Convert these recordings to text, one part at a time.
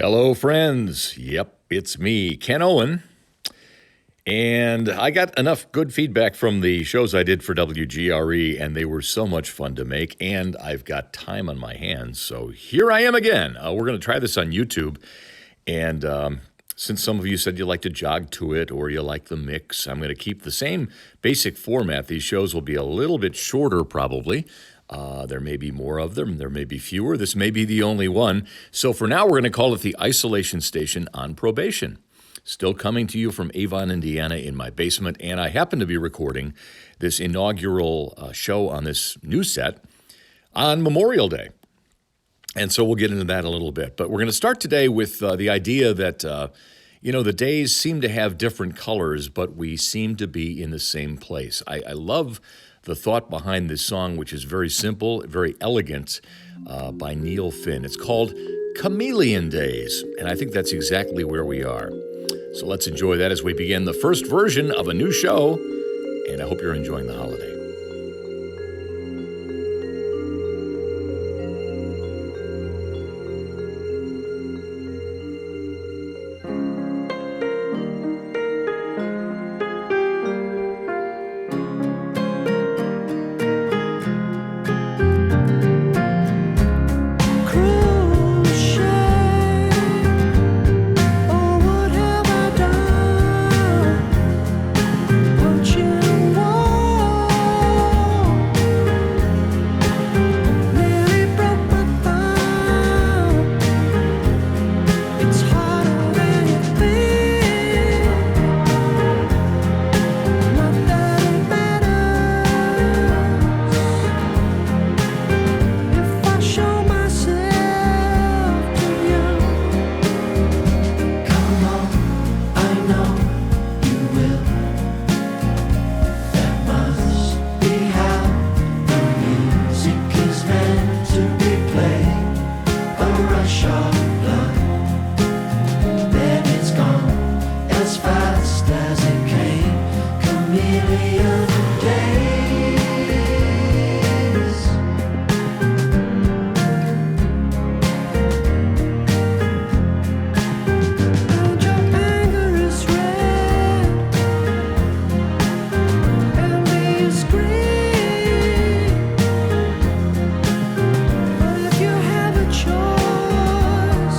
Hello, friends. Yep, it's me, Ken Owen. And I got enough good feedback from the shows I did for WGRE, and they were so much fun to make, and I've got time on my hands. So here I am again. We're going to try this on YouTube. And since some of you said you like to jog to it or you like the mix, I'm going to keep the same basic format. These shows will be a little bit shorter, probably. There may be more of them. There may be fewer. This may be the only one. So for now, we're going to call it the Isolation Station on Probation. Still coming to you from Avon, Indiana in my basement. And I happen to be recording this inaugural show on this new set on Memorial Day. And so we'll get into that a little bit. But we're going to start today with the idea that, the days seem to have different colors, but we seem to be in the same place. I love the thought behind this song, which is very simple, very elegant, by Neil Finn. It's called Chameleon Days, and I think that's exactly where we are. So let's enjoy that as we begin the first version of a new show, and I hope you're enjoying the holiday. Choice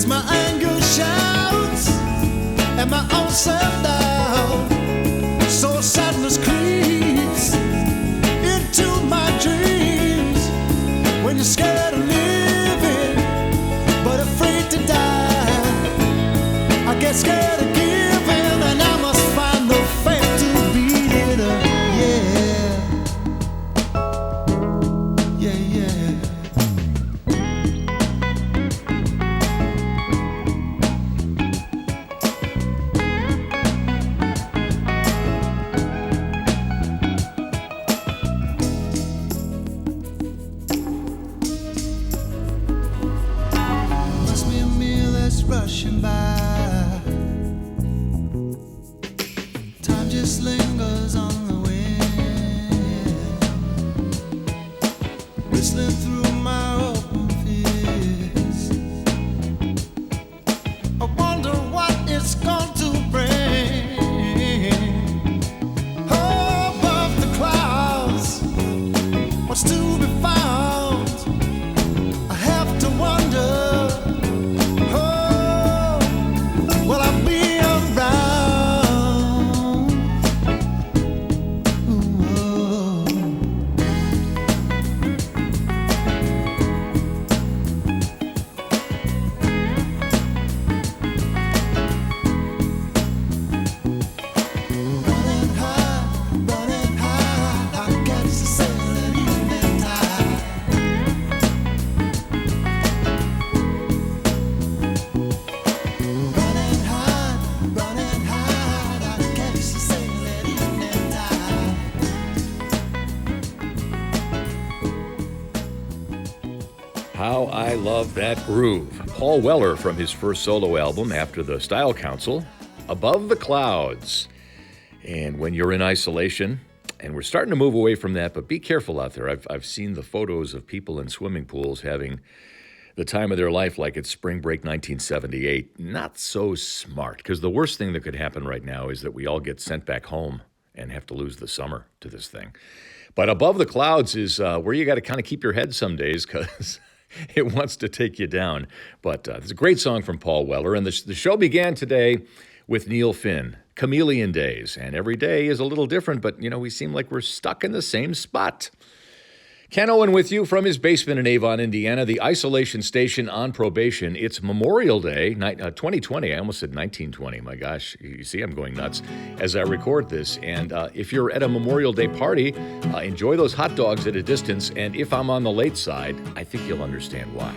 my anger shouts and my own self-doubt. So sadness creeps into my dreams when you're scared of living but afraid to die. I get scared of giving and I must find the faith to beat it up. Yeah, yeah, yeah. Rushing by, time just lingers on the wind, whistling through my open fears. I wonder what it's going to bring. Oh, above the clouds, what's to be found? I have to wonder. How I love that groove. Paul Weller from his first solo album after the Style Council, Above the Clouds. And when you're in isolation, and we're starting to move away from that, but be careful out there. I've seen the photos of people in swimming pools having the time of their life like it's spring break 1978. Not so smart, because the worst thing that could happen right now is that we all get sent back home and have to lose the summer to this thing. But Above the Clouds is where you got to kind of keep your head some days, because it wants to take you down. But it's a great song from Paul Weller. And the show began today with Neil Finn, Chameleon Days. And every day is a little different, but, you know, we seem like we're stuck in the same spot. Ken Owen with you from his basement in Avon, Indiana, the isolation station on probation. It's Memorial Day, 2020. I almost said 1920. My gosh, you see, I'm going nuts as I record this. And if you're at a Memorial Day party, enjoy those hot dogs at a distance. And if I'm on the late side, I think you'll understand why.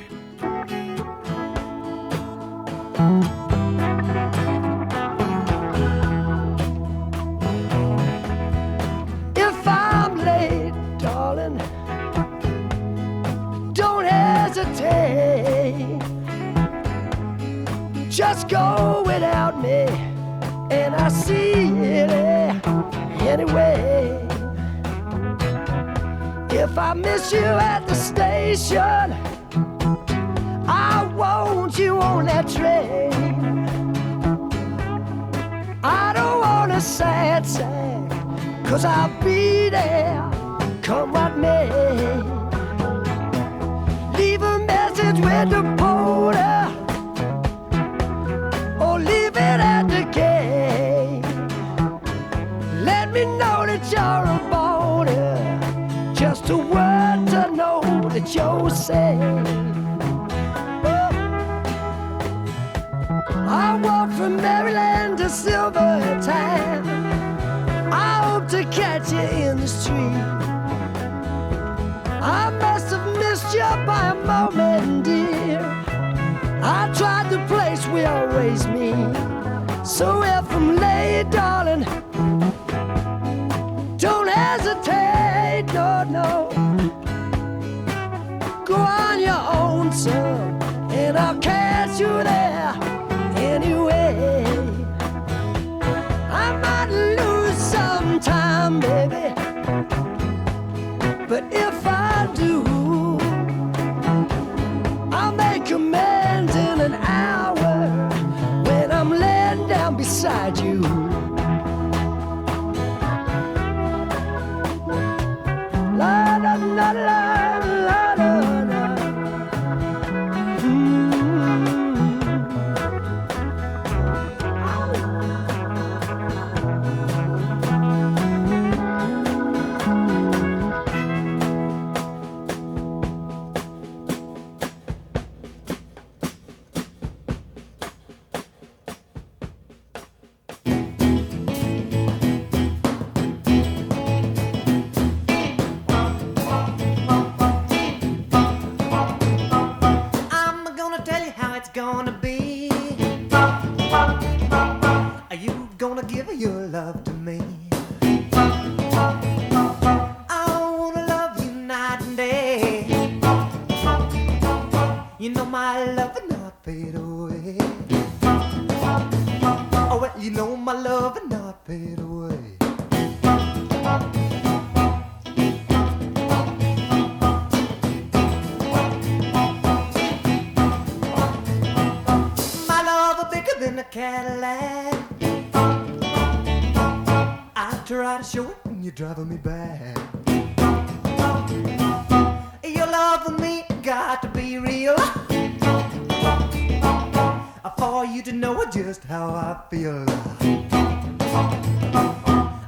If I'm late, darling, don't hesitate. Just go without me, and I see it anyway. If I miss you at the station, I want you on that train. I don't want a sad sack, 'cause I'll be there, come what may. Leave a message with the porter, or leave it at the gate. Let me know that you're a boarder, just a word to know that you're safe. I walk from Maryland to Silvertown, I hope to catch you in the street. I must have missed you by a moment, dear. I tried the place we always meet. So if I'm late, darling, don't hesitate, no. Go on your own, son, and I'll catch you there anyway. I might lose some time, baby, but if I do, I'll make amends in an hour when I'm laying down beside you. La la la la la la la. gonna be? Are you gonna give your love to me? I wanna love you night and day. You know my love will not fade away. Oh, well, you know my love will not fade away. My love is bigger than a Cadillac. I try to show it when you're driving me back. Your love for me got to be real, for you to know just how I feel.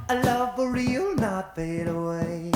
A love for real, not fade away.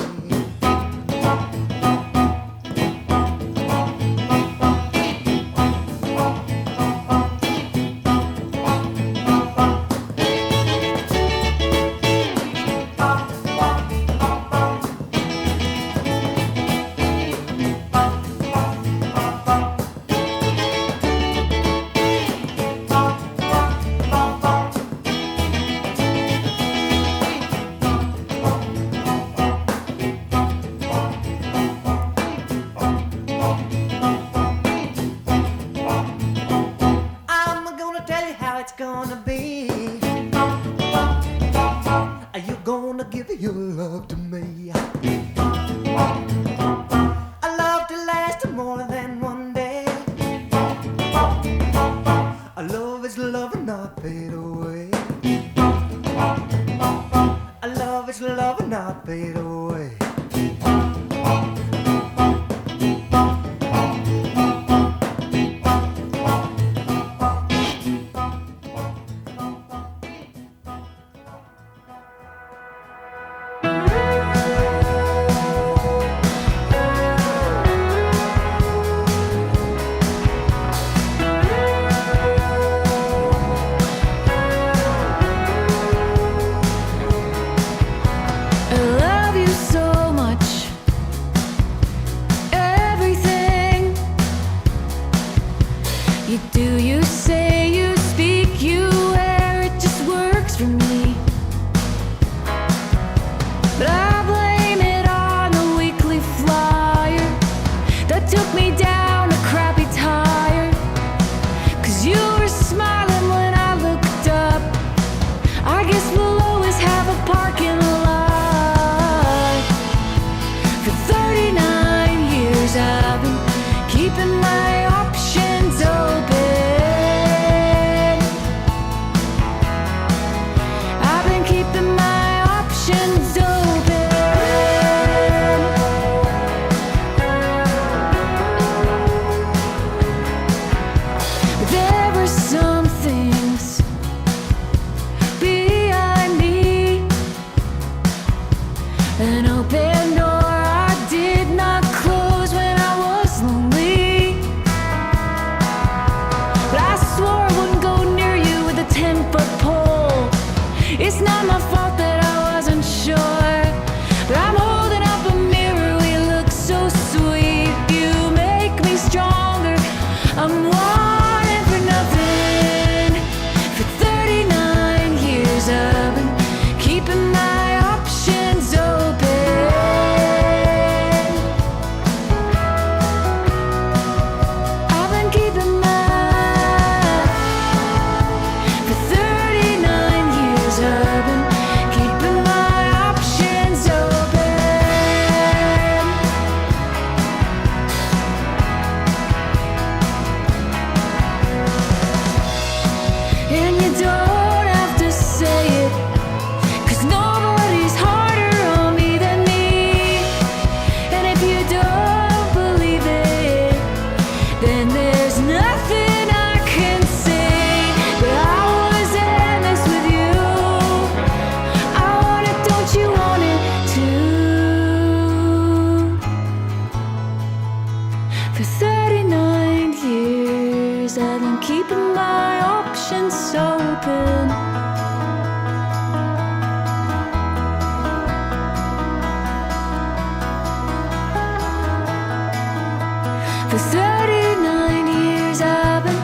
For 39 years I've been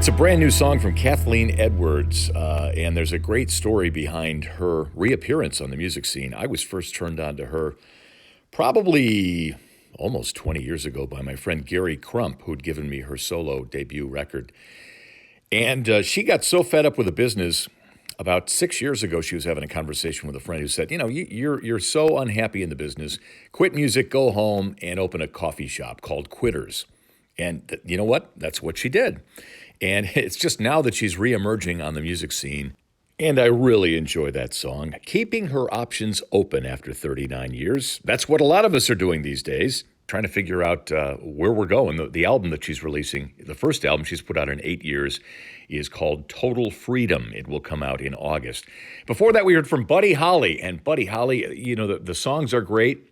That's a brand new song from Kathleen Edwards, and there's a great story behind her reappearance on the music scene. I was first turned on to her probably almost 20 years ago by my friend Gary Crump, who'd given me her solo debut record. And she got so fed up with the business. About 6 years ago, she was having a conversation with a friend who said, you know, you're so unhappy in the business. Quit music, go home, and open a coffee shop called Quitters. And you know what? That's what she did. And it's just now that she's reemerging on the music scene. And I really enjoy that song. Keeping her options open after 39 years. That's what a lot of us are doing these days. Trying to figure out where we're going. The album that she's releasing, the first album she's put out in 8 years, is called Total Freedom. It will come out in August. Before that, we heard from Buddy Holly. And Buddy Holly, you know, the songs are great.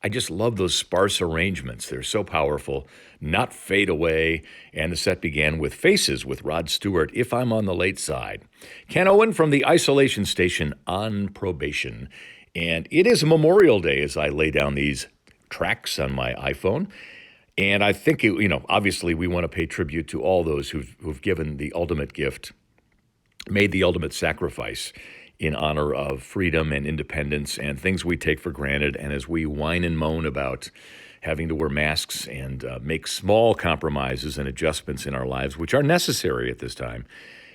I just love those sparse arrangements. They're so powerful. Not Fade Away. And the set began with Faces with Rod Stewart, If I'm on the Late Side. Ken Owen from the isolation station On Probation. And it is Memorial Day as I lay down these tracks on my iPhone. And I think, obviously we want to pay tribute to all those who've given the ultimate gift, made the ultimate sacrifice in honor of freedom and independence and things we take for granted. And as we whine and moan about having to wear masks and make small compromises and adjustments in our lives, which are necessary at this time,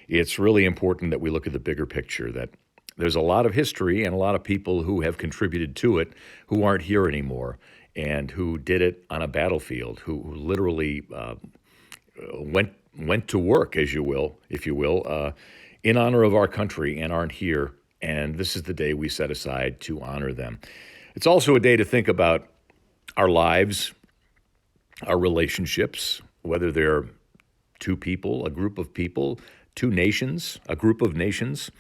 it's really important that we look at the bigger picture, that there's a lot of history and a lot of people who have contributed to it who aren't here anymore and who did it on a battlefield, who literally went to work, if you will, in honor of our country and aren't here. And this is the day we set aside to honor them. It's also a day to think about our lives, our relationships, whether they're two people, a group of people, two nations, a group of nations.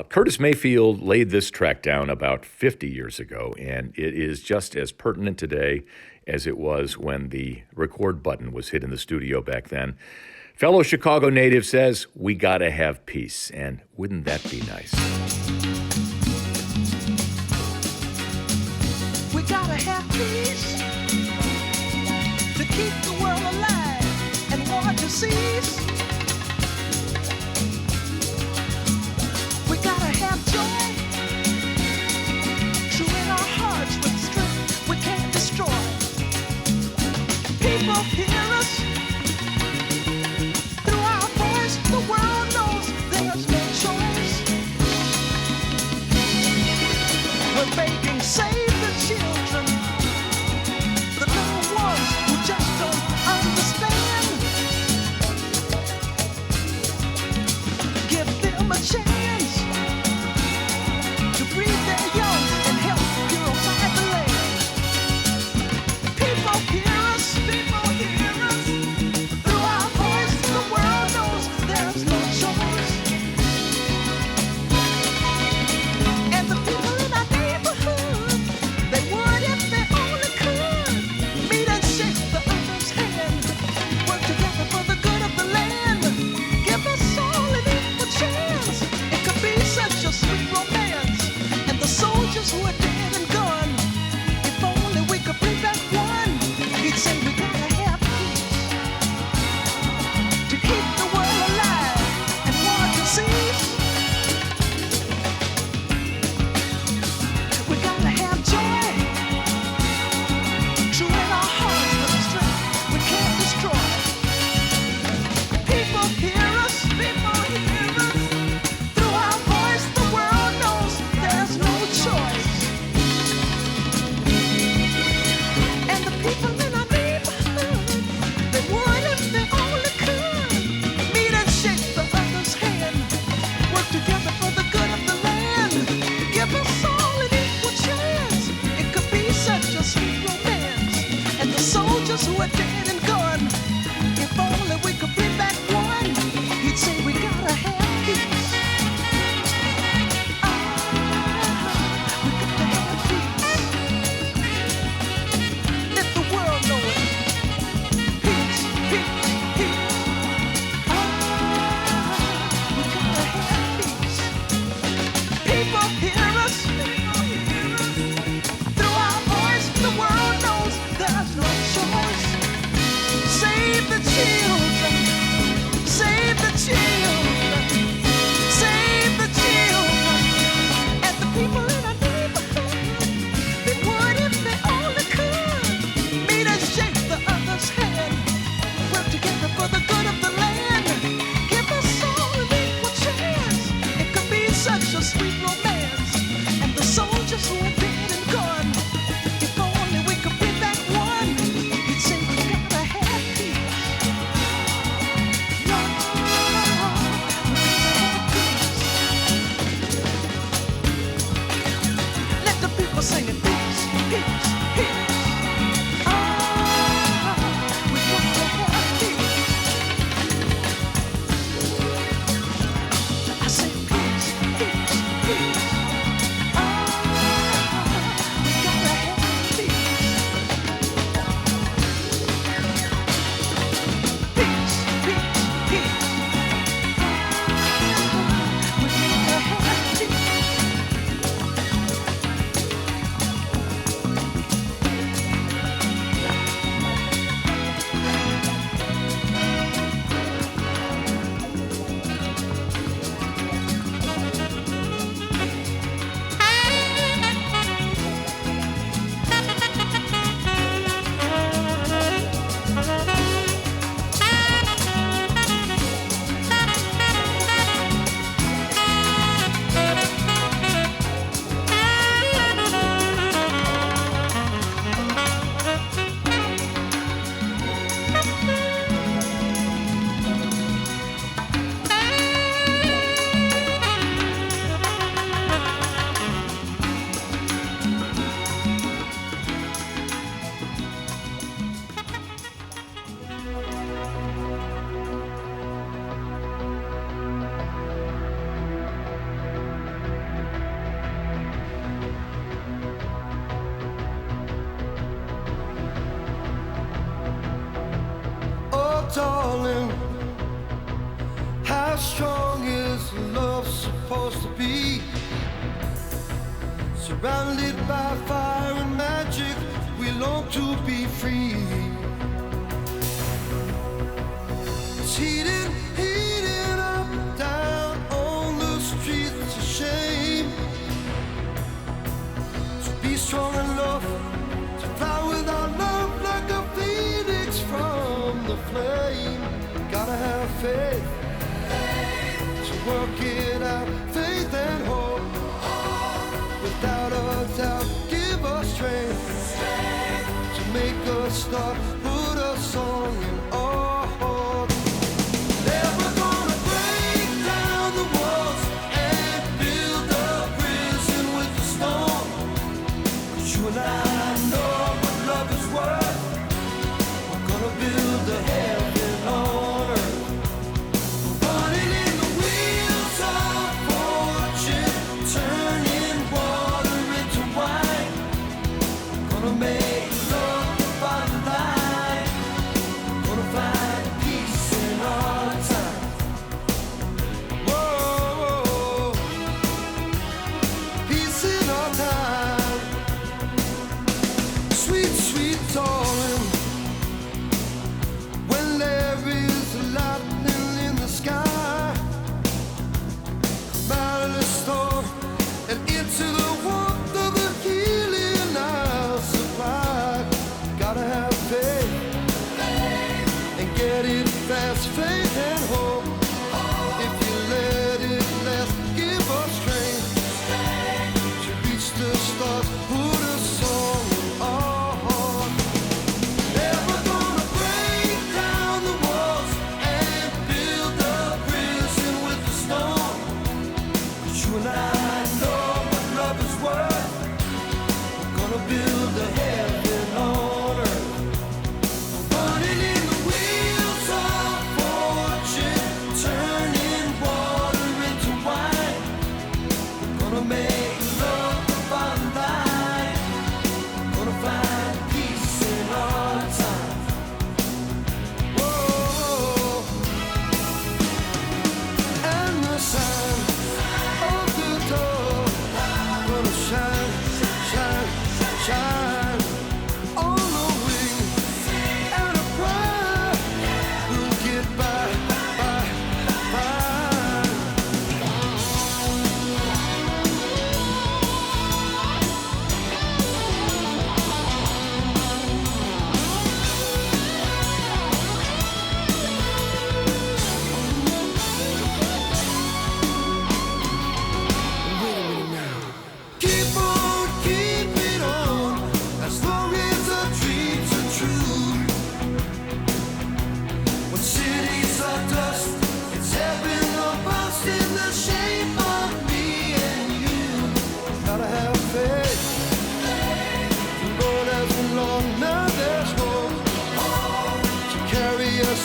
Curtis Mayfield laid this track down about 50 years ago, and it is just as pertinent today as it was when the record button was hit in the studio back then. Fellow Chicago native says, we gotta have peace, and wouldn't that be nice? We gotta have peace to keep the world alive and war to cease. We gotta have joy, true in our hearts with strength we can't destroy. People hear us. Through our voice, the world knows there's no choice. We're begging, save the children, the little ones who just don't understand. Give them a chance to breathe their young and help purify the land. People hear us, people hear us. Through our voice, the world knows there's no choice. And the people in our neighborhood, they would if they only could meet and shake the other's hand, work together for the good of the land. Give us all an equal chance. a sweet romance, and the soldiers who are dead and gone. If only we could bring back one, you'd say we gotta have peace. No, we gotta have peace. Let the people sing it, peace, peace, peace. We gotta have peace. I say peace, peace, peace. We gotta have peace. Peace, peace, peace. We gotta have peace. Oh, darling, how strong is love supposed to be? Surrounded by fire and magic, we long to be free. It's heating, heating up, down on the streets, it's a shame. So be strong enough to fly without love like a phoenix from the flame. Gotta have faith to work it out, faith and hope. Without a doubt, give us strength to make us start, put a song in our heart. Never gonna break down the walls and build a prison with the stone. 'Cause you and I know what love is worth. We're gonna build a heaven on earth. Running in the wheels of fortune, turning water into wine. Gonna make love the bottom line.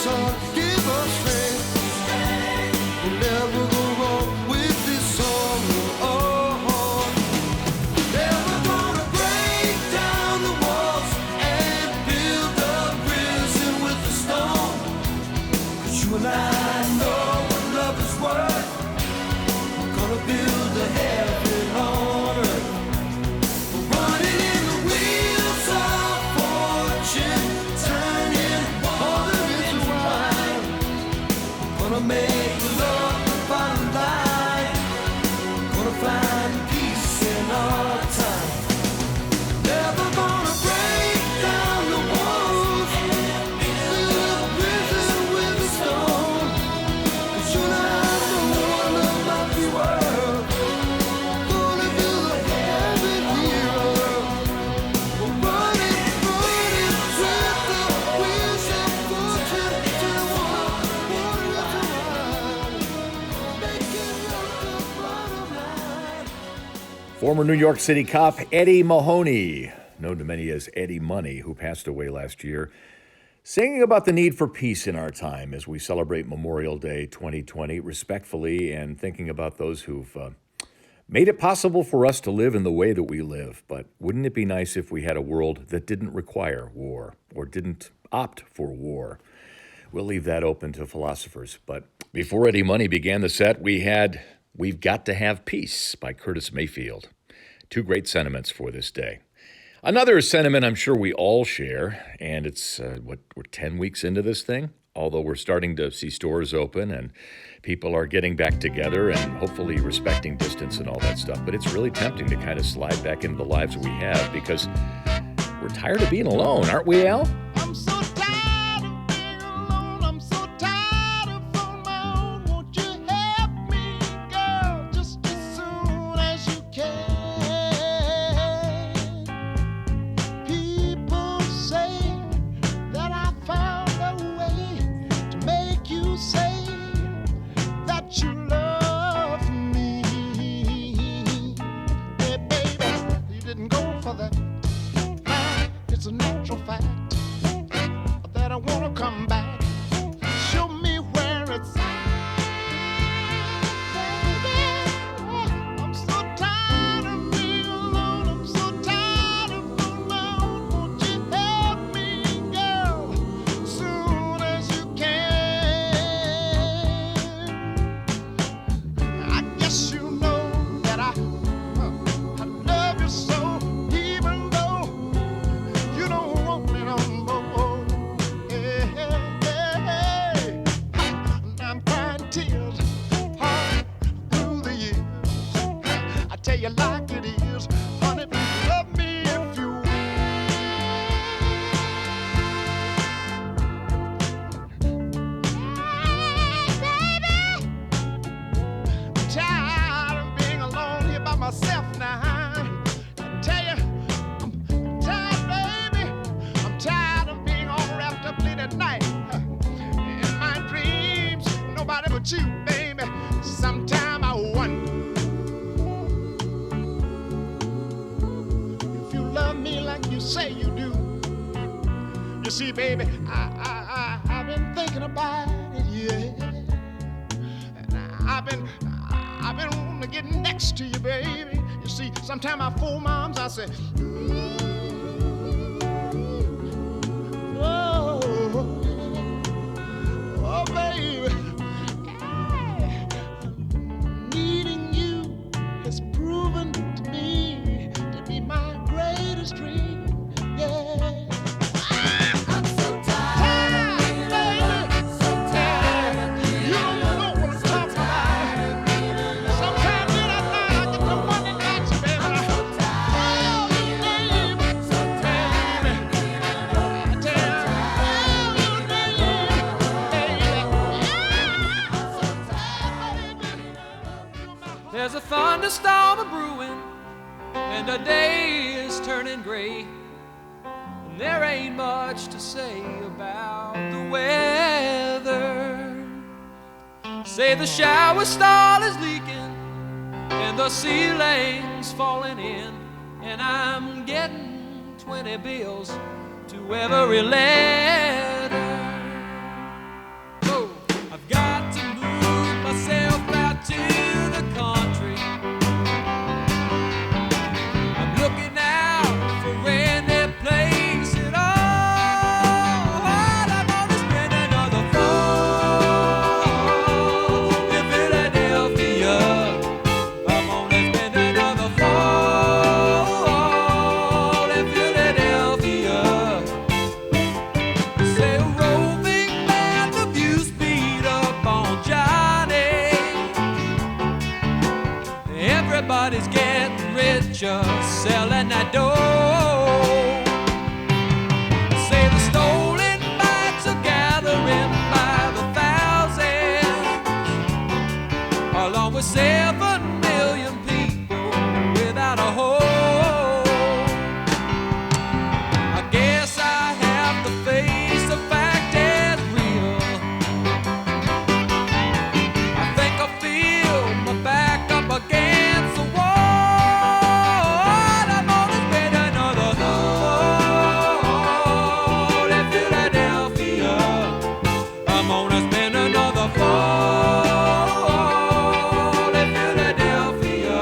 So give us strength. We'll never go wrong with this song. Oh, never gonna break down the walls and build a prison with the stone. 'Cause you and I know what love is worth. We're gonna build a heaven on earth. We're running in the wheels of fortune, turning water into wine. Gonna make love the bottom line. Gonna find peace in our time. Never gonna break down the walls, build a prison with a stone. 'Cause you and I know what love might be worth. Gonna build a heaven here on earth. We're running with the wheels of fortune, turning water into wine. Making love the bottom line. Former New York City cop Eddie Mahoney, known to many as Eddie Money, who passed away last year, singing about the need for peace in our time as we celebrate Memorial Day 2020 respectfully and thinking about those who've made it possible for us to live in the way that we live. But wouldn't it be nice if we had a world that didn't require war or didn't opt for war? We'll leave that open to philosophers. But before Eddie Money began the set, We've Got to Have Peace by Curtis Mayfield. Two great sentiments for this day. Another sentiment I'm sure we all share, and it's, we're 10 weeks into this thing, although we're starting to see stores open and people are getting back together and hopefully respecting distance and all that stuff. But it's really tempting to kind of slide back into the lives we have because we're tired of being alone, aren't we, Al? I'm so tired of being alone. I'm so tired of on my own. Won't you help me, girl, just as soon as you can? People say that I found a way to make you say that you love me. Hey, baby, you didn't go for that. It's a natural fact that I wanna come back. Show me where it's at, baby. I'm so tired of being alone. I'm so tired of on my own. Won't you help me, girl, soon as you can? I guess you know that I love you so, even though you don't want me no more. Hey, hey, hey. I'm crying tears all through the years. I tell you like it is, honey, love me if you will. Hey, baby, I'm tired of being alone here by myself now. I tell you, I'm tired, baby. I'm tired of being all wrapped up late at night. In my dreams, nobody but you, baby. Sometime I wonder if you love me like you say you do. You see, baby, I've been thinking about it, yeah. And I've been wanting to get next to you, baby. You see, sometimes I fool my arms, I say, oh, oh, baby. Hey, needing you has proven to me to be my greatest dream. Yeah. I'm so tired, baby. So tired. You don't know what I'm talking about. Sometimes in the night I get the money nights, baby. Oh, you name it. So tired, baby. I tell you, oh, you name it, baby. There's a thunderstorm a brewing, and the day is turning gray. And there ain't much to say about the weather. Say the shower stall is leaking, and the ceiling's falling in, and I'm getting 20 bills to every letter. Everybody's getting richer, selling that dough. Say the stolen bikes are gathering by the thousands, along with 7 million people without a home. I guess I have to face the fact as real. I think I feel my back up against the wall. I'm gonna spend another fall in Philadelphia. I'm gonna spend another fall in Philadelphia.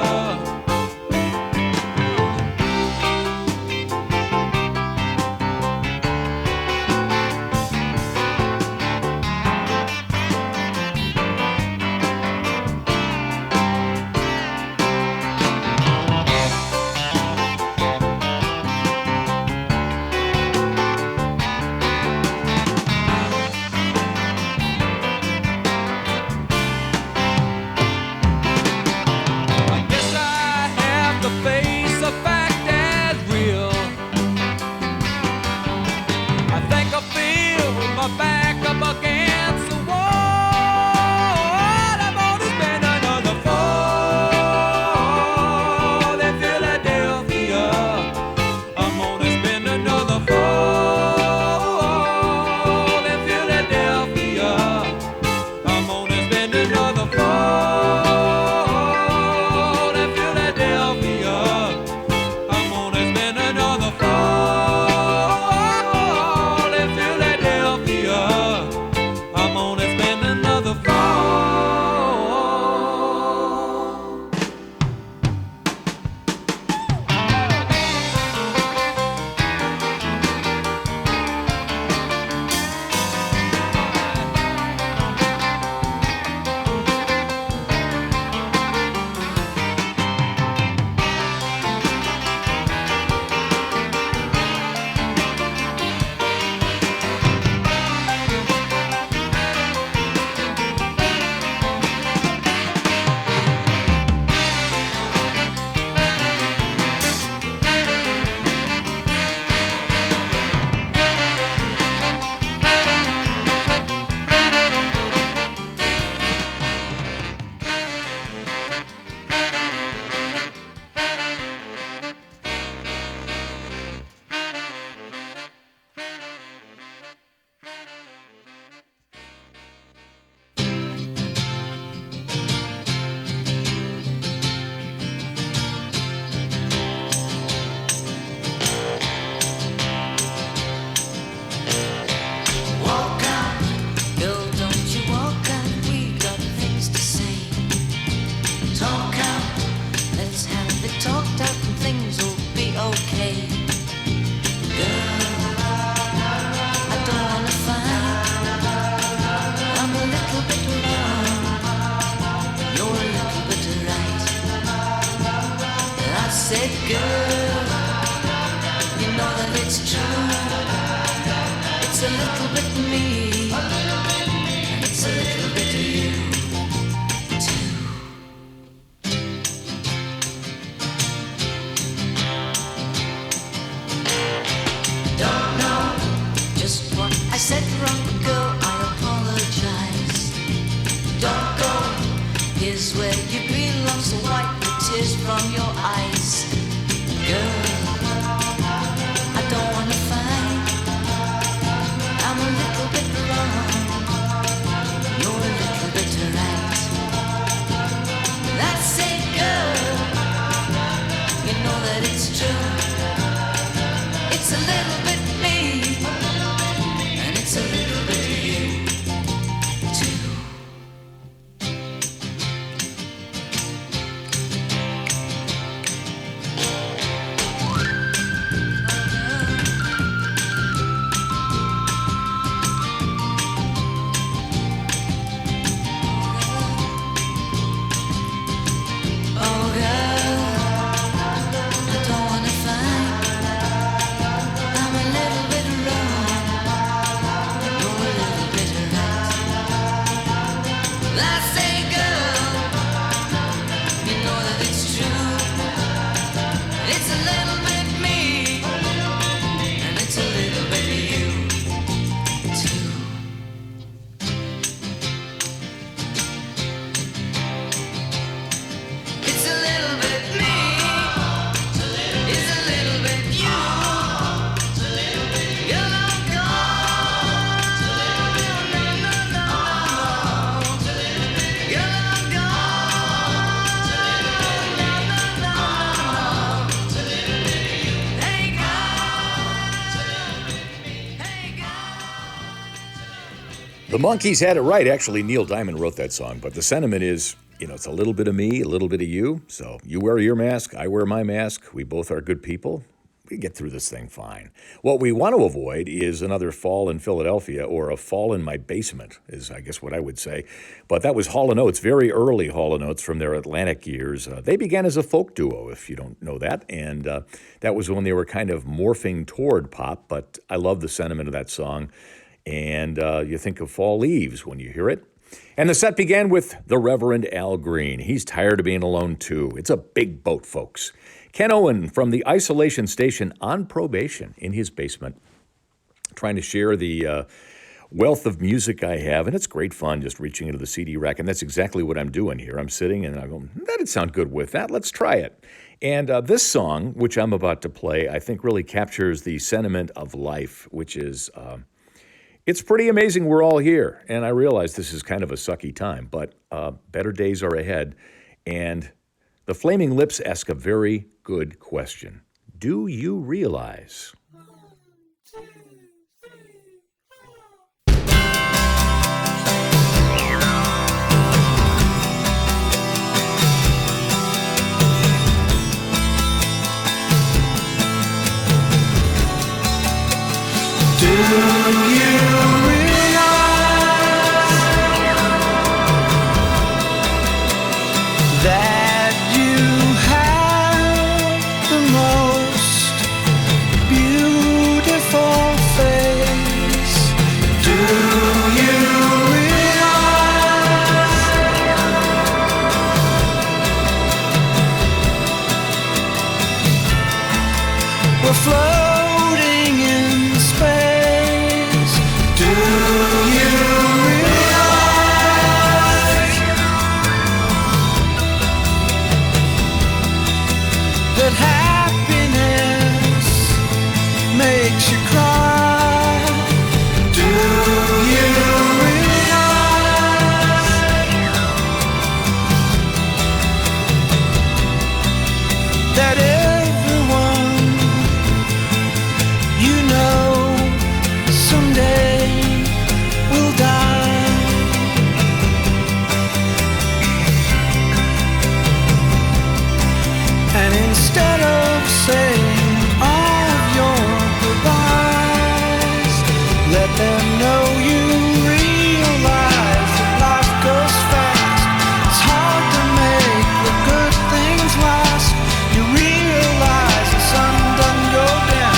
I guess I have to face the fact as real. I think I feel my back up against the wall. I'm gonna spend another fall in Philadelphia. I'm gonna spend another fall in Philadelphia. I'm gonna spend another fall in Philadelphia. I'm gonna spend another fall in Philadelphia. I'm gonna spend another fall. Walk out, girl, don't you walk out. We got things to say. Talk out, let's have it talked out and things will be okay. Girl, I don't wanna fight. I'm a little bit wrong. You're a little bit right. I said, girl, you know that it's true. It's a little bit me, and it's a little bit of you, too. Don't know just what I said wrong, girl, I apologize. Don't go, here's where you belong, so wipe the tears from your eyes. Girl, I don't wanna fight. I'm a little bit wrong. You're a little bit right. That's it, girl. You know that it's true. It's a little bit me, and it's a little bit of you, too. The Monkees had it right. Actually, Neil Diamond wrote that song, but the sentiment is, it's a little bit of me, a little bit of you. So you wear your mask, I wear my mask. We both are good people. We get through this thing fine. What we want to avoid is another fall in Philadelphia, or a fall in my basement, is I guess what I would say. But that was Hall & Oates, very early Hall & Oates from their Atlantic years. They began as a folk duo, if you don't know that, and that was when they were kind of morphing toward pop, but I love the sentiment of that song, and you think of fall leaves when you hear it. And the set began with the Reverend Al Green. He's tired of being alone, too. It's a big boat, folks. Ken Owen from the isolation station on probation in his basement, trying to share the wealth of music I have. And it's great fun just reaching into the CD rack. And that's exactly what I'm doing here. I'm sitting and I go, that'd sound good with that. Let's try it. And this song, which I'm about to play, I think really captures the sentiment of life, which is, it's pretty amazing we're all here. And I realize this is kind of a sucky time, but better days are ahead. And the Flaming Lips ask a very good question. Do you realize? Do you realize that you have the most beautiful face? Do you realize we're floating in space? Do you realize that happiness makes you cry? Do you realize that everyone you know someday will die? And instead of saying all of your goodbyes, let them know you realize that life goes fast. It's hard to make the good things last. You realize the sun doesn't go down.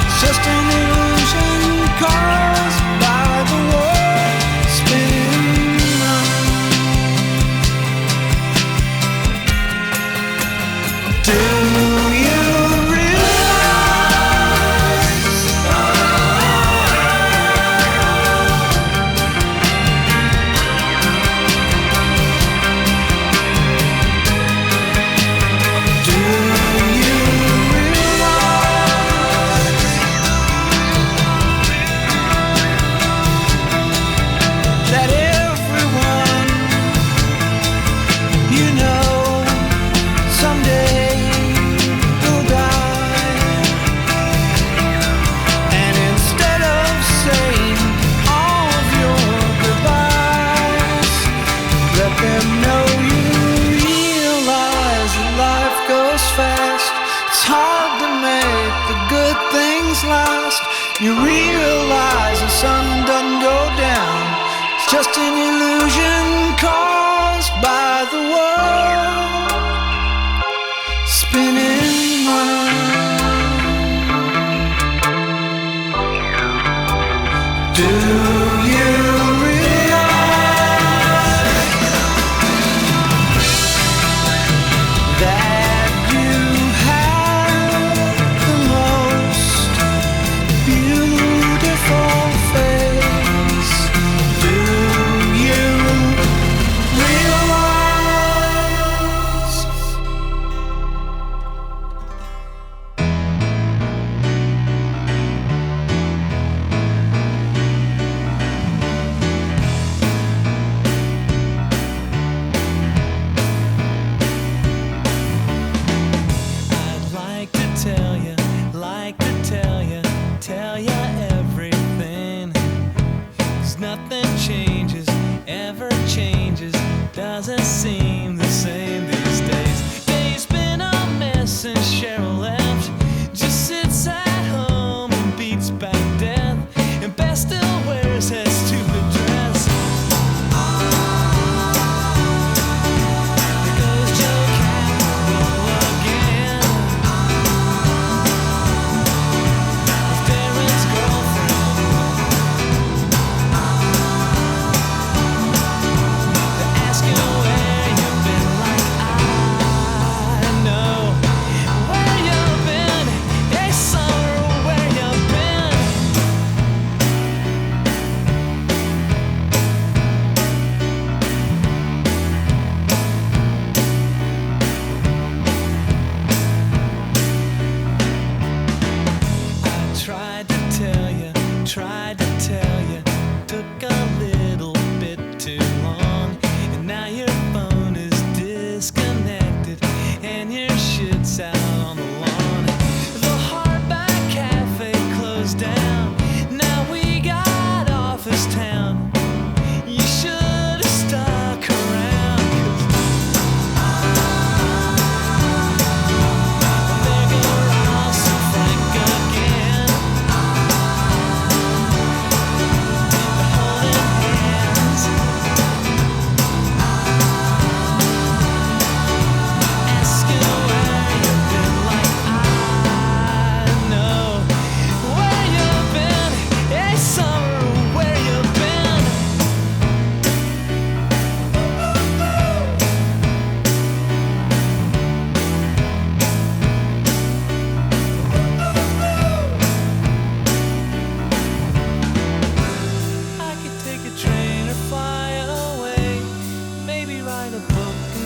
It's just an illusion caused by the world spinning round. Do you realize Do you realize that everyone you know someday will die? And instead of saying all of your goodbyes, let them know you realize that life goes fast. It's hard to make the good things last. You realize the sun doesn't go down. It's just an illusion caused by the world spinning round. Do you realize that you have the most beautiful face? Do you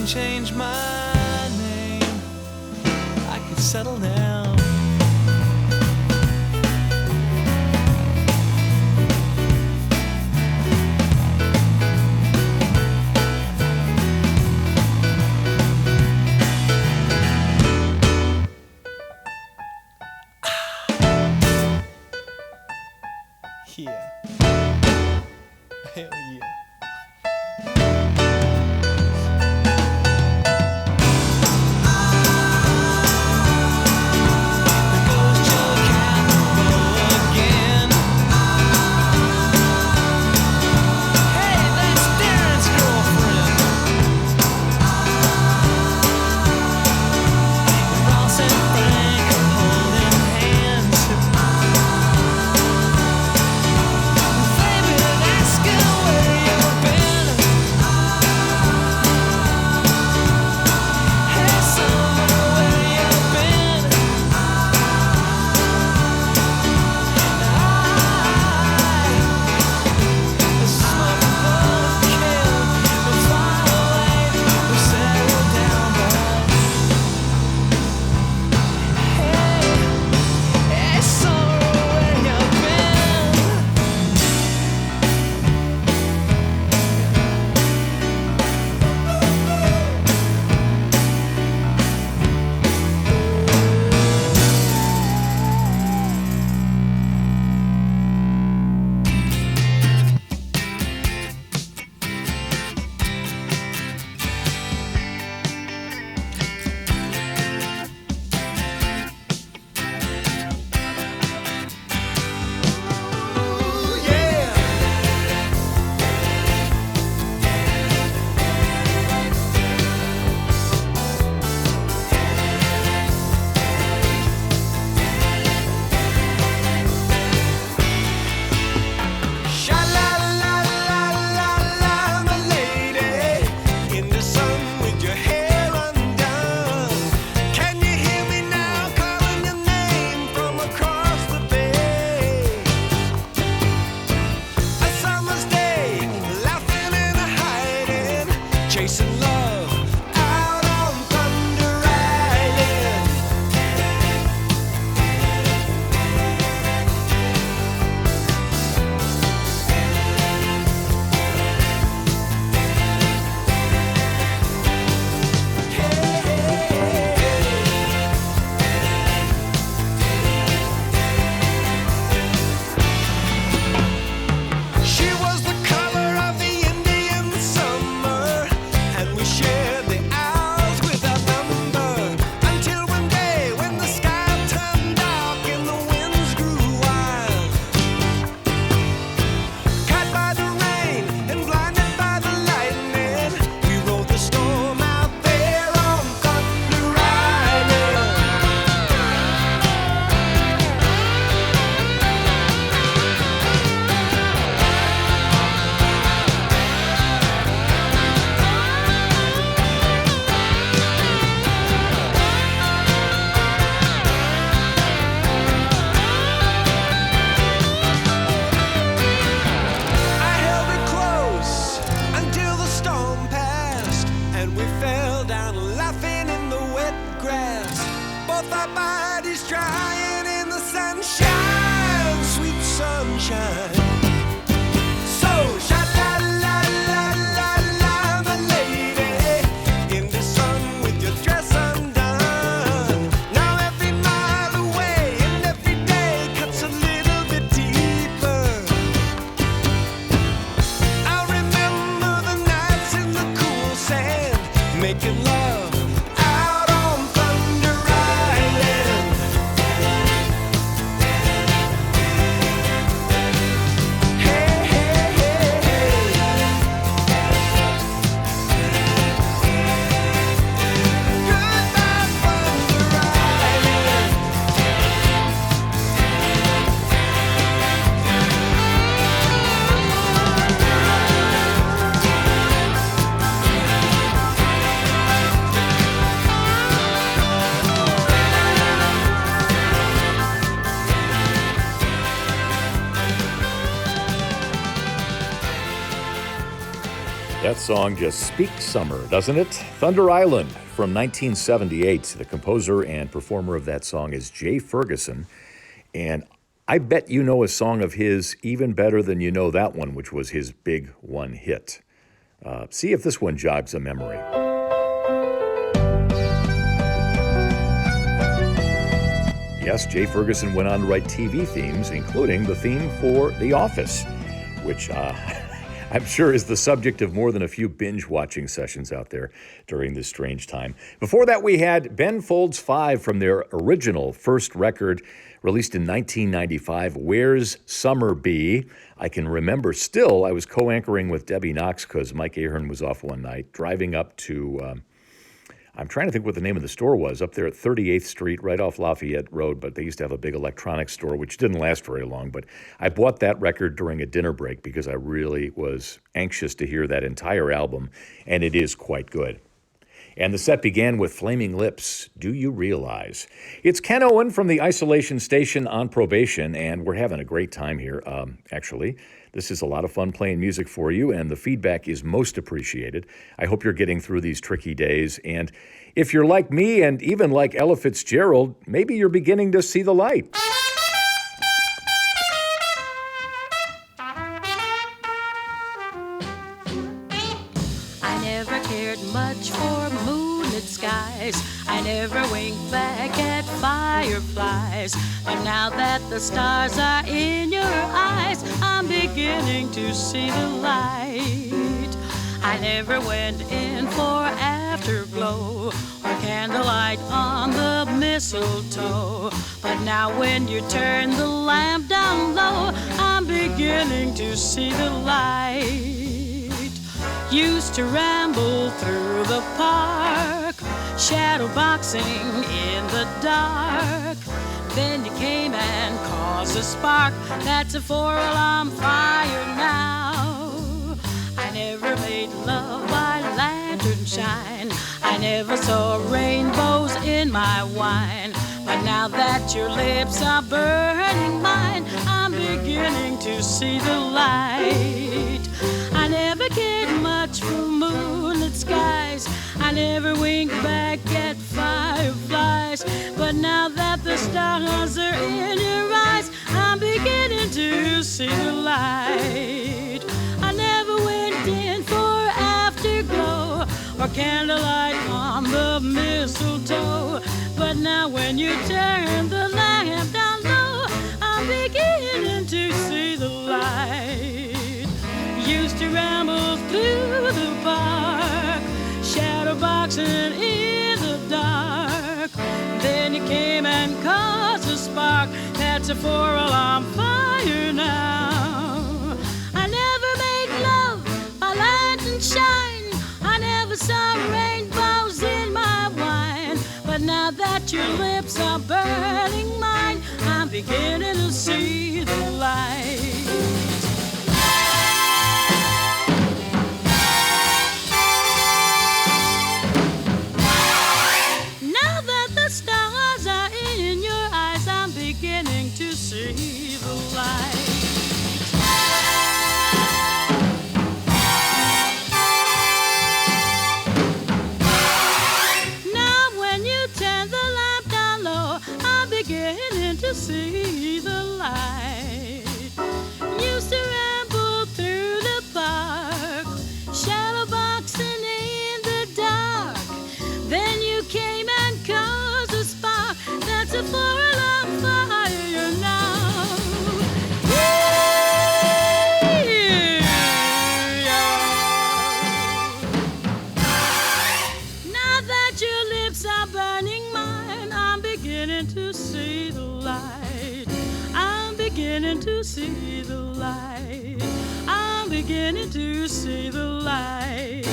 didn't change my name, I could settle down. Yeah. Hell yeah. That song just speaks summer, doesn't it? Thunder Island from 1978. The composer and performer of that song is Jay Ferguson. And I bet you know a song of his even better than you know that one, which was his big one hit. See if this one jogs a memory. Yes, Jay Ferguson went on to write TV themes, including the theme for The Office, which I'm sure is the subject of more than a few binge-watching sessions out there during this strange time. Before that, we had Ben Folds 5 from their original first record, released in 1995, Where's Summer Bee? I can remember still, I was co-anchoring with Debbie Knox because Mike Ahern was off one night, driving up to... I'm trying to think what the name of the store was, up there at 38th Street, right off Lafayette Road, but they used to have a big electronics store, which didn't last very long. But I bought that record during a dinner break because I really was anxious to hear that entire album, and it is quite good. And the set began with Flaming Lips, Do You Realize? It's Ken Owen from the Isolation Station on Probation, and we're having a great time here, actually. This is a lot of fun playing music for you, and the feedback is most appreciated. I hope you're getting through these tricky days, and if you're like me and even like Ella Fitzgerald, maybe you're beginning to see the light. I never cared much for moonlit skies. I never winked back at fireflies. But now that the stars are in your eyes, I'm beginning to see the light. I never went in for afterglow or candlelight on the mistletoe. But now when you turn the lamp down low, I'm beginning to see the light. Used to ramble through the park, shadow boxing in the dark. Then you came and caused a spark. That's a 4-alarm fire now. I never made love by lantern shine. I never saw rainbows in my wine. But now that your lips are burning mine, I'm beginning to see the light. I never cared much for moonlit skies. I never winked back at fireflies. But now that the stars are in your eyes, I'm beginning to see the light. I never went in for afterglow or candlelight on the mistletoe. But now when you turn the lamp down low, I'm beginning to see the light. Used to ramble through the park, shadow boxing in the dark. Then you came and caused a spark. That's a 4-alarm fire now. I never made love by lantern shine. I never saw rainbows in my wine. But now that your lips are burning mine, I'm beginning to see the light. Stars are in your eyes, I'm beginning to see the light. Now when you turn the lamp down low, I'm beginning to see the light. Used to ramble through the park, shadow boxing in the dark. Then you came and caused a spark. That's a 4-alarm fire now. Now that your lips are burning mine, I'm beginning to see the light. I'm beginning to see the light. I'm beginning to see the light.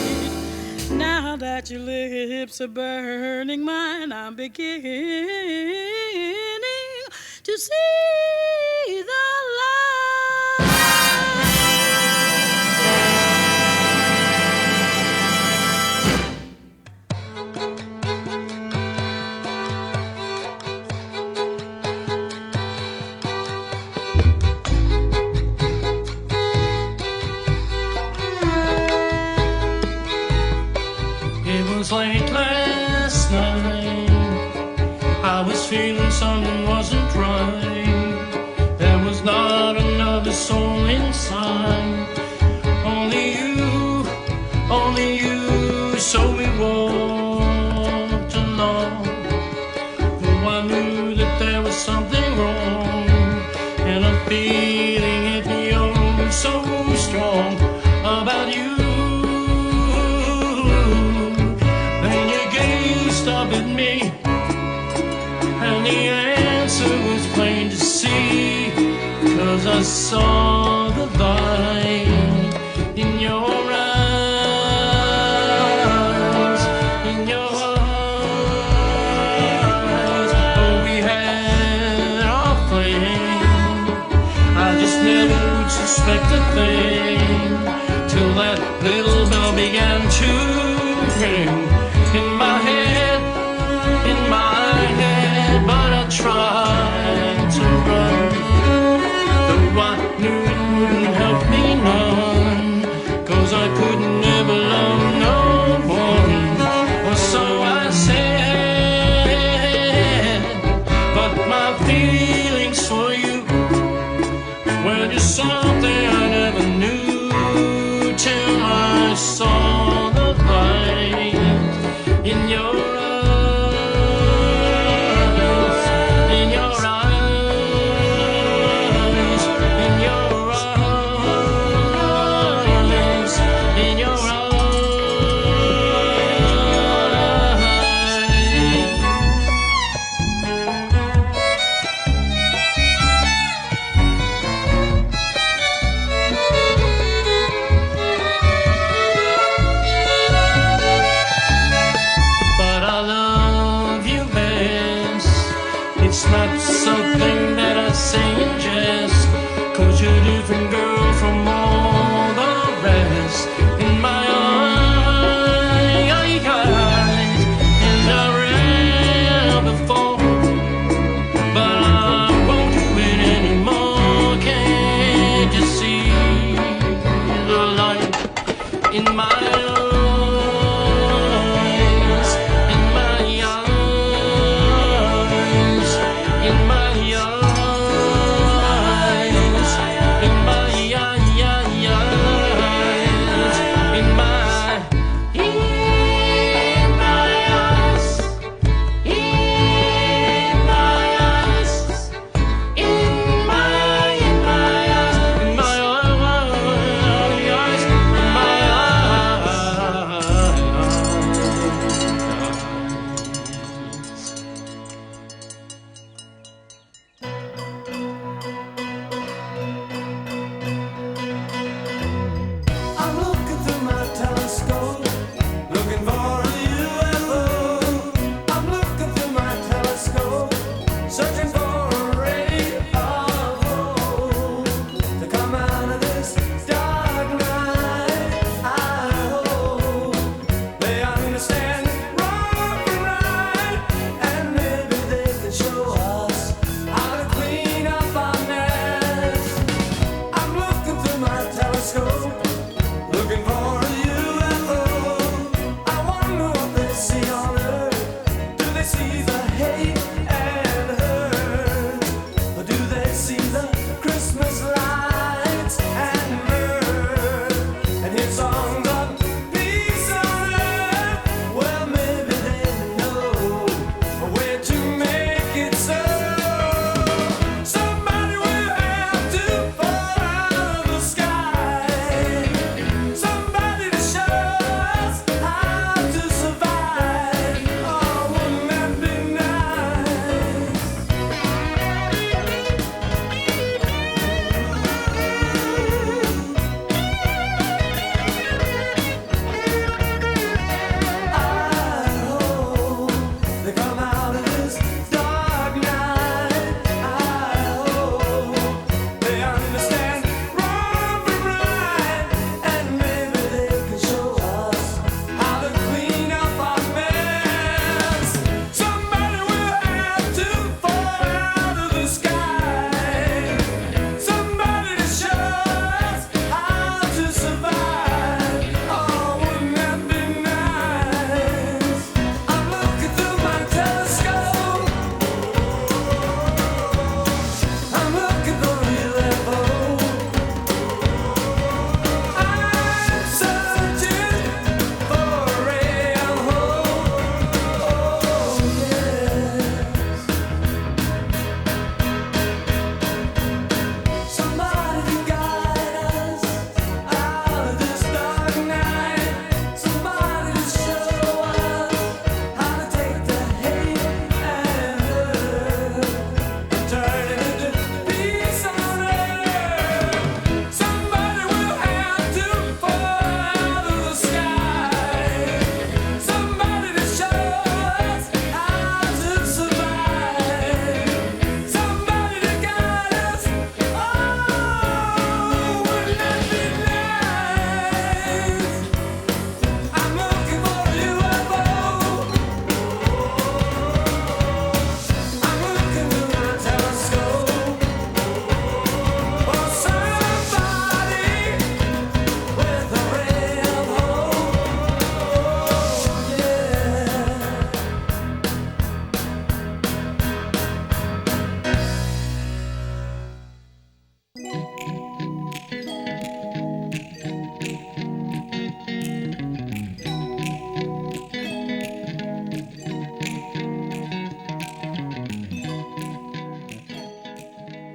Now that your lips are burning mine, I'm beginning to see the light. late last night. I was feeling something wasn't right. There was not another soul inside. Only you, so we walked along. Oh, I knew that there was something wrong, and a feeling hit me oh so strong about you. Then you gazed up at me, and the answer was plain to see, 'cause I saw the light in your eyes, in your eyes. Oh, we had our flame. I just never would suspect a thing till that little bell began to ring in my head, in my head. But I tried to run, though I knew it wouldn't help me none, 'cause I couldn't ever love no one, or so I said. But my feelings for you were just something I never knew till I saw the light in your eyes, in your eyes, in your eyes, in your eyes. But I love you best. It's not something that I say in jest, 'cause you're a different girl from all the rest. In my eyes, and I ran before, but I won't do it anymore. Can't you see the light in my eyes, in my eyes, in my eyes?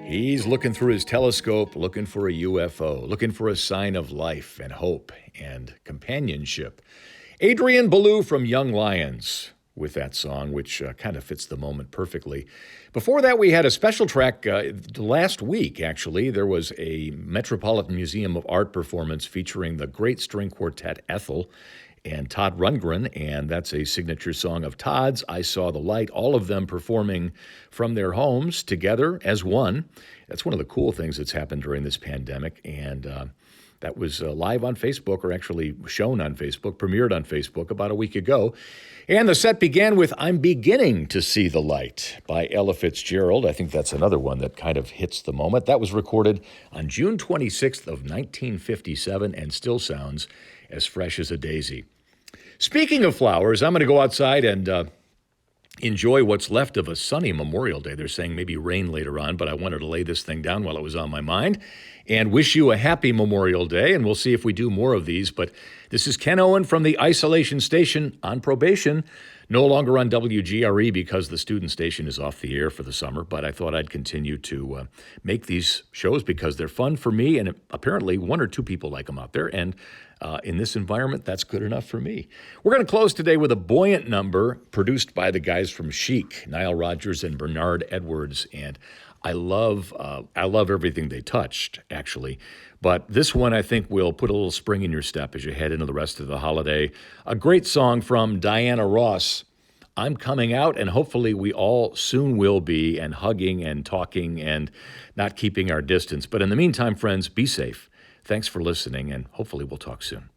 He's looking through his telescope, looking for a UFO, looking for a sign of life and hope and companionship. Adrian Belew from Young Lions with that song, which kind of fits the moment perfectly. Before that, we had a special track last week, actually. There was a Metropolitan Museum of Art performance featuring the great string quartet Ethel and Todd Rundgren, and that's a signature song of Todd's, I Saw the Light, all of them performing from their homes together as one. That's one of the cool things that's happened during this pandemic, and that was live on Facebook, or actually shown on Facebook, premiered on Facebook about a week ago. And the set began with I'm Beginning to See the Light by Ella Fitzgerald. I think that's another one that kind of hits the moment. That was recorded on June 26th of 1957 and still sounds as fresh as a daisy. Speaking of flowers, I'm going to go outside and enjoy what's left of a sunny Memorial Day. They're saying maybe rain later on, but I wanted to lay this thing down while it was on my mind and wish you a happy Memorial Day, and we'll see if we do more of these. But this is Ken Owen from the Isolation Station on probation, no longer on WGRE because the student station is off the air for the summer, but I thought I'd continue to make these shows because they're fun for me, and apparently one or two people like them out there, and in this environment, that's good enough for me. We're going to close today with a buoyant number produced by the guys from Chic, Nile Rodgers and Bernard Edwards, and I love everything they touched, actually. But this one, I think, will put a little spring in your step as you head into the rest of the holiday. A great song from Diana Ross, I'm Coming Out, and hopefully we all soon will be, and hugging and talking and not keeping our distance. But in the meantime, friends, be safe. Thanks for listening, and hopefully we'll talk soon.